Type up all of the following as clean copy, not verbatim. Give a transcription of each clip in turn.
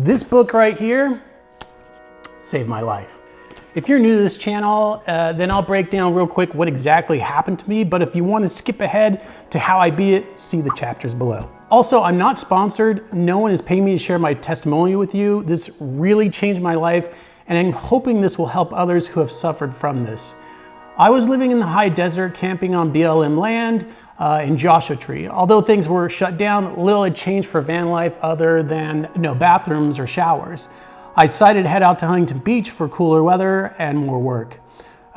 This book right here saved my life. If you're new to this channel, then I'll break down real quick what exactly happened to me, but if you want to skip ahead to how I beat it, see the chapters below. Also, I'm not sponsored. No one is paying me to share my testimonial with you. This really changed my life, and I'm hoping this will help others who have suffered from this. I was living in the high desert, camping on BLM land in Joshua Tree. Although things were shut down, little had changed for van life other than no bathrooms or showers. I decided to head out to Huntington Beach for cooler weather and more work.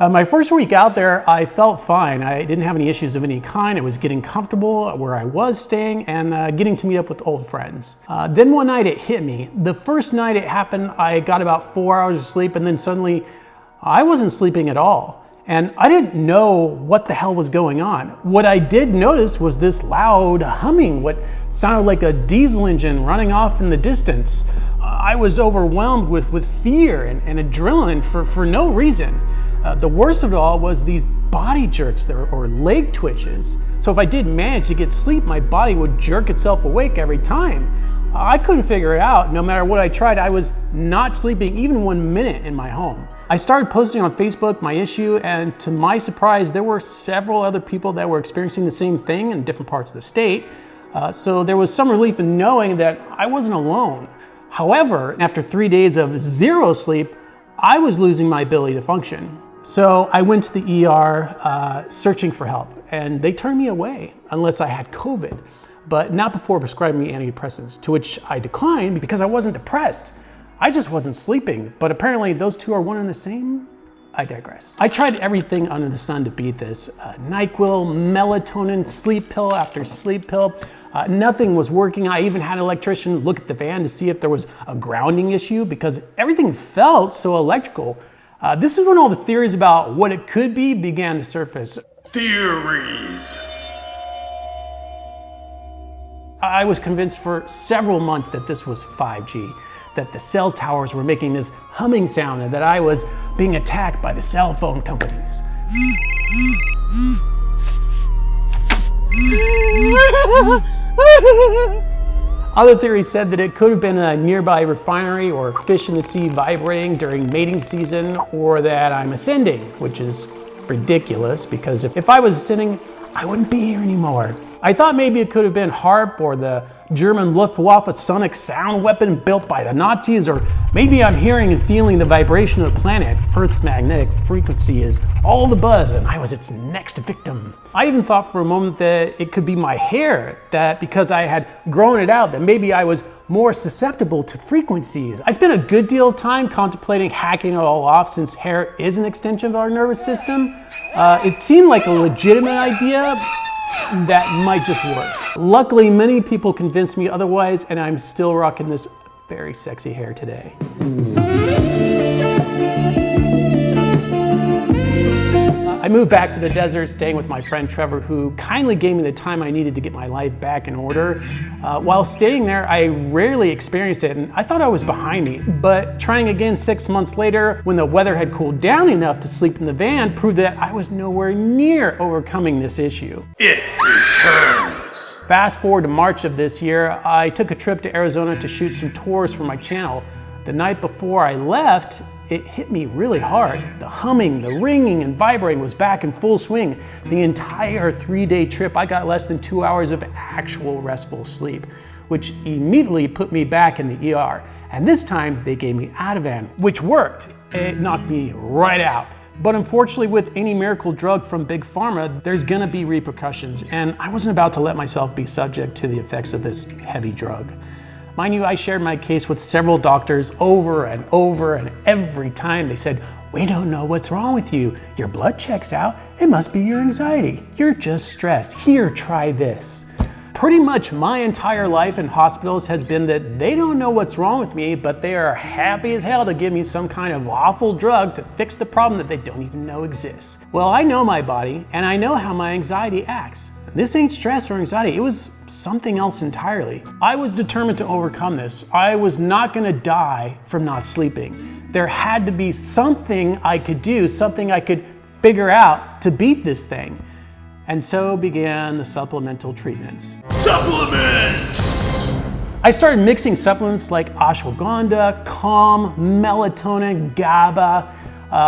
My first week out there, I felt fine. I didn't have any issues of any kind. I was getting comfortable where I was staying and getting to meet up with old friends. Then one night it hit me. The first night it happened, I got about 4 hours of sleep, and then suddenly I wasn't sleeping at all. And I didn't know what the hell was going on. What I did notice was this loud humming, what sounded like a diesel engine running off in the distance. I was overwhelmed with fear and adrenaline for no reason. The worst of it all was these body jerks or leg twitches. So if I did manage to get sleep, my body would jerk itself awake every time. I couldn't figure it out. No matter what I tried, I was not sleeping even 1 minute in my home. I started posting on Facebook my issue, and to my surprise, there were several other people that were experiencing the same thing in different parts of the state. So there was some relief in knowing that I wasn't alone. However, after 3 days of zero sleep, I was losing my ability to function. So I went to the ER searching for help, and they turned me away unless I had COVID, but not before prescribing me antidepressants, to which I declined because I wasn't depressed. I just wasn't sleeping, but apparently those two are one and the same. I digress. I tried everything under the sun to beat this. NyQuil, melatonin, sleep pill after sleep pill. Nothing was working. I even had an electrician look at the van to see if there was a grounding issue because everything felt so electrical. This is when all the theories about what it could be began to surface. Theories. I was convinced for several months that this was 5G, that the cell towers were making this humming sound, and that I was being attacked by the cell phone companies. Other theories said that it could have been a nearby refinery or fish in the sea vibrating during mating season, or that I'm ascending, which is ridiculous because if I was ascending, I wouldn't be here anymore. I thought maybe it could have been HARP or the German Luftwaffe sonic sound weapon built by the Nazis, or maybe I'm hearing and feeling the vibration of the planet. Earth's magnetic frequency is all the buzz and I was its next victim. I even thought for a moment that it could be my hair, that because I had grown it out, that maybe I was more susceptible to frequencies. I spent a good deal of time contemplating hacking it all off since hair is an extension of our nervous system. It seemed like a legitimate idea that might just work. Luckily, many people convinced me otherwise, and I'm still rocking this very sexy hair today. I moved back to the desert, staying with my friend Trevor, who kindly gave me the time I needed to get my life back in order. While staying there, I rarely experienced it, and I thought I was behind me. But trying again 6 months later, when the weather had cooled down enough to sleep in the van, proved that I was nowhere near overcoming this issue. It returns. Fast forward to March of this year, I took a trip to Arizona to shoot some tours for my channel. The night before I left, it hit me really hard. The humming, the ringing, and vibrating was back in full swing. The entire 3-day trip, I got less than 2 hours of actual restful sleep, which immediately put me back in the ER. And this time, they gave me Ativan, which worked. It knocked me right out. But unfortunately, with any miracle drug from Big Pharma, there's gonna be repercussions, and I wasn't about to let myself be subject to the effects of this heavy drug. Mind you, I shared my case with several doctors over and over, and every time they said, "We don't know what's wrong with you. Your blood checks out. It must be your anxiety. You're just stressed. Here, try this." Pretty much my entire life in hospitals has been that they don't know what's wrong with me, but they are happy as hell to give me some kind of awful drug to fix the problem that they don't even know exists. Well, I know my body, and I know how my anxiety acts. This ain't stress or anxiety, it was something else entirely. I was determined to overcome this. I was not gonna die from not sleeping. There had to be something I could do, something I could figure out to beat this thing. And so began the supplemental treatments. Supplements! I started mixing supplements like ashwagandha, calm, melatonin, GABA,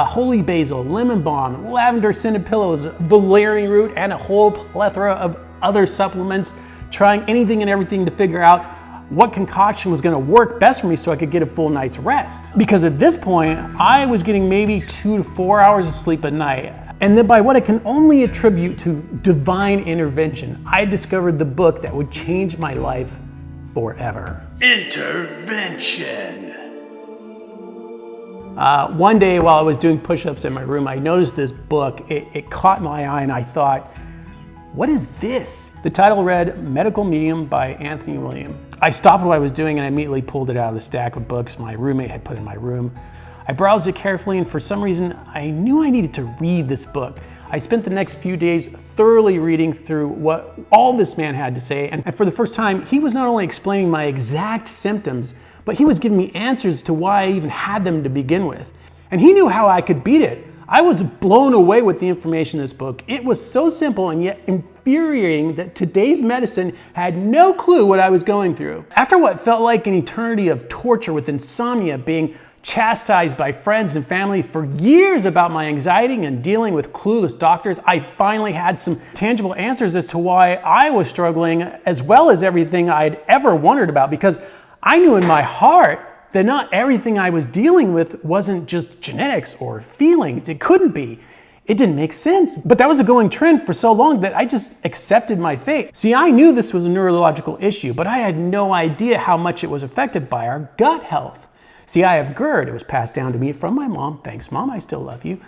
holy basil, lemon balm, lavender scented pillows, valerian root, and a whole plethora of other supplements, trying anything and everything to figure out what concoction was gonna work best for me so I could get a full night's rest. Because at this point, I was getting maybe 2 to 4 hours of sleep a night. And then by what I can only attribute to divine intervention, I discovered the book that would change my life forever. Intervention. One day while I was doing push-ups in my room, I noticed this book. It caught my eye and I thought, what is this? The title read Medical Medium by Anthony William. I stopped what I was doing and I immediately pulled it out of the stack of books my roommate had put in my room. I browsed it carefully and for some reason, I knew I needed to read this book. I spent the next few days thoroughly reading through what all this man had to say, and for the first time, he was not only explaining my exact symptoms, but he was giving me answers to why I even had them to begin with. And he knew how I could beat it. I was blown away with the information in this book. It was so simple and yet infuriating that today's medicine had no clue what I was going through. After what felt like an eternity of torture with insomnia, being chastised by friends and family for years about my anxiety and dealing with clueless doctors, I finally had some tangible answers as to why I was struggling, as well as everything I'd ever wondered about, because I knew in my heart that not everything I was dealing with wasn't just genetics or feelings. It couldn't be. It didn't make sense. But that was a going trend for so long that I just accepted my fate. See, I knew this was a neurological issue, but I had no idea how much it was affected by our gut health. See, I have GERD. It was passed down to me from my mom. Thanks, Mom. I still love you.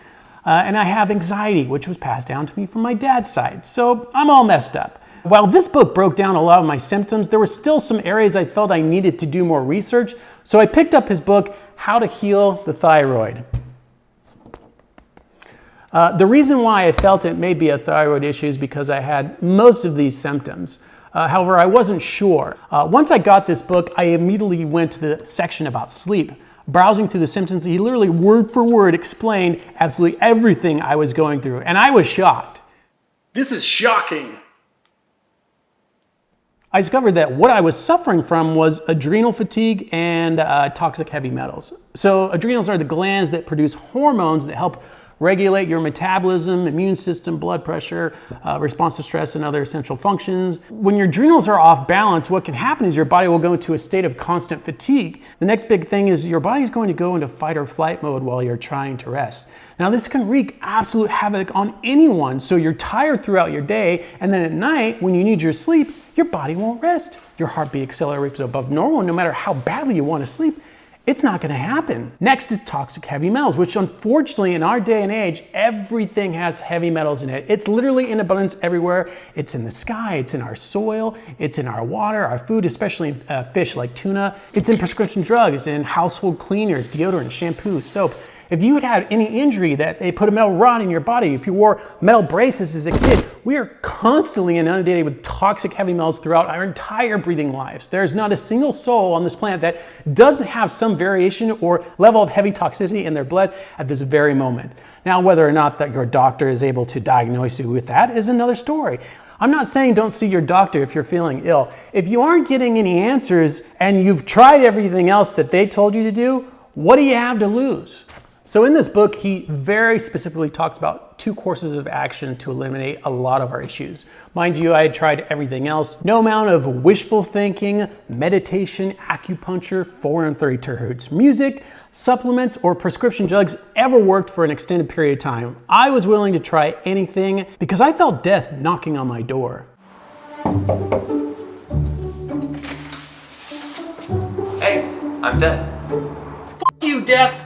And I have anxiety, which was passed down to me from my dad's side. So I'm all messed up. While this book broke down a lot of my symptoms, there were still some areas I felt I needed to do more research. So I picked up his book, How to Heal the Thyroid. The reason why I felt it may be a thyroid issue is because I had most of these symptoms. However, I wasn't sure. Once I got this book, I immediately went to the section about sleep. Browsing through the symptoms, he literally word for word explained absolutely everything I was going through, and I was shocked. This is shocking. I discovered that what I was suffering from was adrenal fatigue and toxic heavy metals. So adrenals are the glands that produce hormones that help regulate your metabolism, immune system, blood pressure, response to stress, and other essential functions. When your adrenals are off balance, what can happen is your body will go into a state of constant fatigue. The next big thing is your body's going to go into fight or flight mode while you're trying to rest. Now this can wreak absolute havoc on anyone, so you're tired throughout your day, and then at night, when you need your sleep, your body won't rest. Your heartbeat accelerates above normal, no matter how badly you want to sleep. It's not going to happen. Next is toxic heavy metals, which unfortunately in our day and age, everything has heavy metals in it. It's literally in abundance everywhere. It's in the sky, it's in our soil, it's in our water, our food, especially fish like tuna. It's in prescription drugs, in household cleaners, deodorant, shampoo, soaps. If you had any injury that they put a metal rod in your body, if you wore metal braces as a kid, we are constantly inundated with toxic heavy metals throughout our entire breathing lives. There's not a single soul on this planet that doesn't have some variation or level of heavy toxicity in their blood at this very moment. Now, whether or not that your doctor is able to diagnose you with that is another story. I'm not saying don't see your doctor if you're feeling ill. If you aren't getting any answers and you've tried everything else that they told you to do, what do you have to lose? So in this book, he very specifically talks about 2 courses of action to eliminate a lot of our issues. Mind you, I had tried everything else. No amount of wishful thinking, meditation, acupuncture, 430 terahertz music, supplements, or prescription drugs ever worked for an extended period of time. I was willing to try anything because I felt death knocking on my door. Hey, I'm dead. F you, death!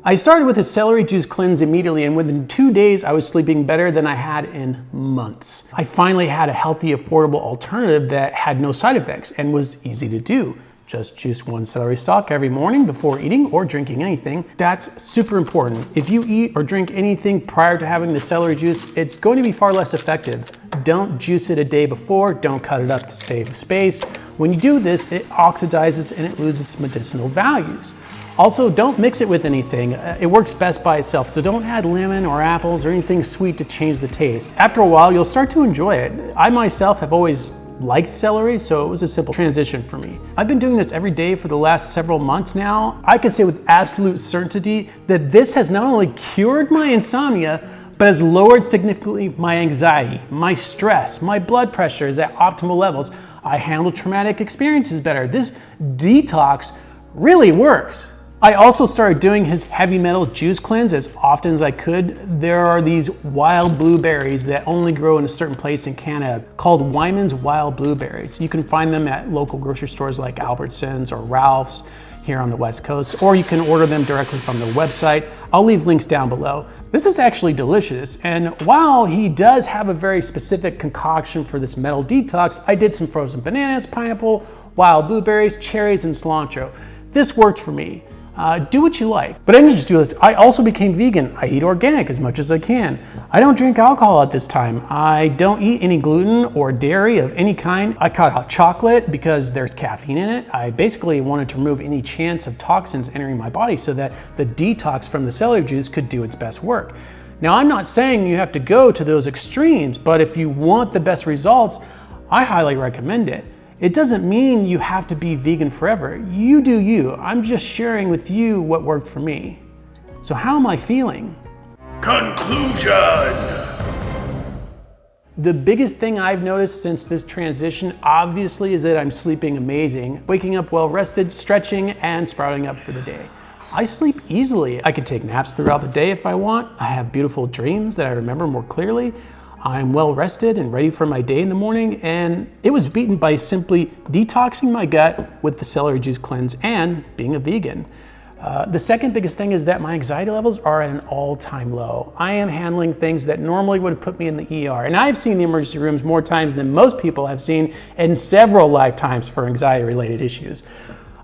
I started with a celery juice cleanse immediately, and within 2 days, I was sleeping better than I had in months. I finally had a healthy, affordable alternative that had no side effects and was easy to do. Just juice 1 celery stalk every morning before eating or drinking anything. That's super important. If you eat or drink anything prior to having the celery juice, it's going to be far less effective. Don't juice it a day before, don't cut it up to save space. When you do this, it oxidizes and it loses its medicinal values. Also, don't mix it with anything. It works best by itself, so don't add lemon or apples or anything sweet to change the taste. After a while, you'll start to enjoy it. I myself have always liked celery, so it was a simple transition for me. I've been doing this every day for the last several months now. I can say with absolute certainty that this has not only cured my insomnia, but has lowered significantly my anxiety, my stress, my blood pressure is at optimal levels. I handle traumatic experiences better. This detox really works. I also started doing his heavy metal juice cleanse as often as I could. There are these wild blueberries that only grow in a certain place in Canada called Wyman's Wild Blueberries. You can find them at local grocery stores like Albertsons or Ralph's here on the West Coast, or you can order them directly from their website. I'll leave links down below. This is actually delicious, and while he does have a very specific concoction for this metal detox, I did some frozen bananas, pineapple, wild blueberries, cherries, and cilantro. This worked for me. Do what you like. But I didn't just do this. I also became vegan. I eat organic as much as I can. I don't drink alcohol at this time. I don't eat any gluten or dairy of any kind. I cut out chocolate because there's caffeine in it. I basically wanted to remove any chance of toxins entering my body so that the detox from the celery juice could do its best work. Now, I'm not saying you have to go to those extremes, but if you want the best results, I highly recommend it. It doesn't mean you have to be vegan forever. You do you. I'm just sharing with you what worked for me. So how am I feeling? Conclusion! The biggest thing I've noticed since this transition, obviously, is that I'm sleeping amazing, waking up well rested, stretching, and sprouting up for the day. I sleep easily. I can take naps throughout the day if I want. I have beautiful dreams that I remember more clearly. I'm well rested and ready for my day in the morning, and it was beaten by simply detoxing my gut with the celery juice cleanse and being a vegan. The second biggest thing is that my anxiety levels are at an all-time low. I am handling things that normally would have put me in the ER, and I've seen the emergency rooms more times than most people have seen in several lifetimes for anxiety-related issues.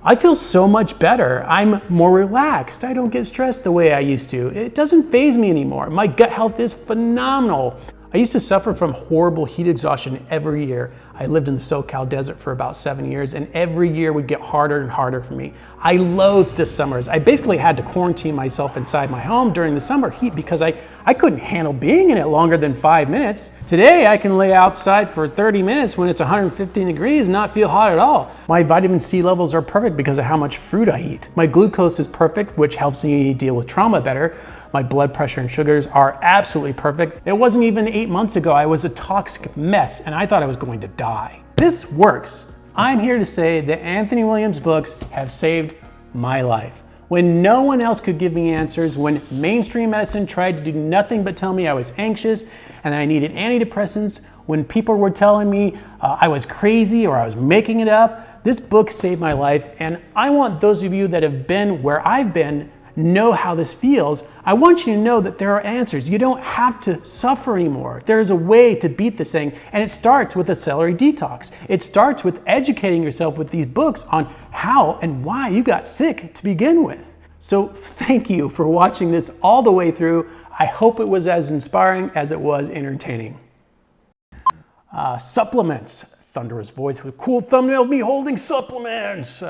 I feel so much better. I'm more relaxed. I don't get stressed the way I used to. It doesn't faze me anymore. My gut health is phenomenal. I used to suffer from horrible heat exhaustion every year. I lived in the SoCal desert for about 7 years, and every year would get harder and harder for me. I loathed the summers. I basically had to quarantine myself inside my home during the summer heat because I couldn't handle being in it longer than 5 minutes. Today, I can lay outside for 30 minutes when it's 115 degrees and not feel hot at all. My vitamin C levels are perfect because of how much fruit I eat. My glucose is perfect, which helps me deal with trauma better. My blood pressure and sugars are absolutely perfect. It wasn't even 8 months ago I was a toxic mess and I thought I was going to die. This works. I'm here to say that Anthony Williams' books have saved my life. When no one else could give me answers, when mainstream medicine tried to do nothing but tell me I was anxious and I needed antidepressants, when people were telling me I was crazy or I was making it up, this book saved my life, and I want those of you that have been where I've been know how this feels. I want you to know that there are answers. You don't have to suffer anymore. There is a way to beat this thing, and it starts with a celery detox. It starts with educating yourself with these books on how and why you got sick to begin with. So thank you for watching this all the way through. I hope it was as inspiring as it was entertaining. Supplements. Thunderous voice with a cool thumbnail of me holding supplements.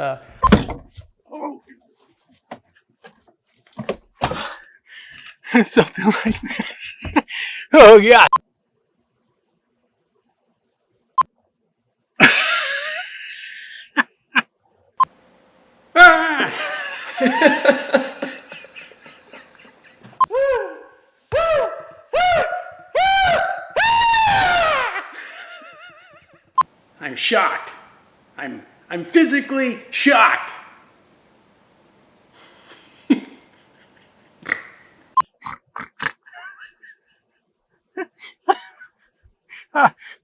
Something like that. Oh, yeah. I'm shocked. I'm physically shocked.